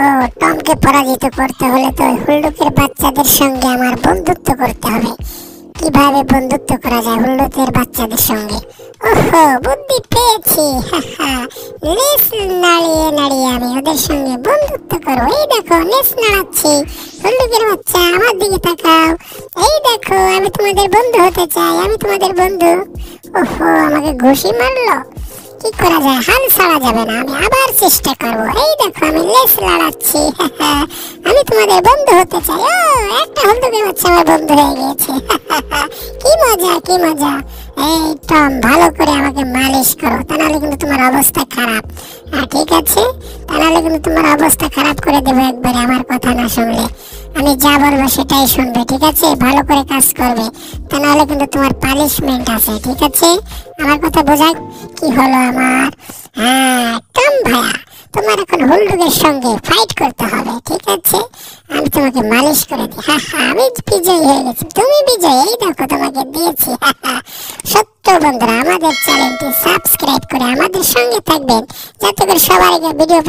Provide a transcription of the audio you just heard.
ওহো, টমকে পরাজিত করতে হলে তো হুল্লুকের বাচ্চাদের সঙ্গে আমার বন্ধুত্ব করতে হবে। কিভাবে বন্ধুত্ব করা যায় হুল্লুকের বাচ্চাদের সঙ্গে? ওহো, বুদ্ধি পেয়েছি। লেজ নাড়িয়ে নাড়িয়ে আমি ওদের সঙ্গে বন্ধুত্ব করবো। এই দেখো, লেজ নাড়াচ্ছি। হুল্লুকের বাচ্চা, আমার দিকে তাকাও। এই দেখো, আমি তোমাদের বন্ধু হতে চাই, আমি তোমাদের বন্ধু। ওহো, আমাকে ঘুষি মারলো। কি করা যায়? হাল ছাড়া যাবে না, আমি আবার চেষ্টা করবো। এই দেখো, আমি লেজ নাড়াচ্ছি। আমি তোমাদের বন্ধু হতে চাই। ও, একটা হুল্লুকের বাচ্চা আমার বন্ধু হয়ে গিয়েছে। কি মজা, কি মজা। এই টম, ভালো করে আমাকে মালিশ করো, তা নাহলে কিন্তু তোমার অবস্থা খারাপ। ঠিক আছে, তা নাহলে কিন্তু তোমার অবস্থা খারাপ করে দেবো একবারে আমার কথা না শুনলে। আমি যা বলবো সেটাই শুনবে, ঠিক আছে? ভালো করে কাজ করবে, তা নাহলে কিন্তু তোমার পানিশমেন্ট আছে, ঠিক আছে? আমার কথা বোঝায়? কি হলো আমার? হ্যাঁ, টম ভাইয়া, তোমার এখন হুল্লুকের সঙ্গে ফাইট করতে হবে, ঠিক আছে? আমি তোমাকে মালিশ করে দিই। আমি বিজয়ী হয়ে গেছি। তুমি বিজয়ী, এই দেখো তোমাকে দিয়েছি। সত্য বন্ধুরা, আমাদের চ্যানেলটি সাবস্ক্রাইব করে আমাদের সঙ্গে থাকবেন, যাতে করে সবার আগে ভিডিও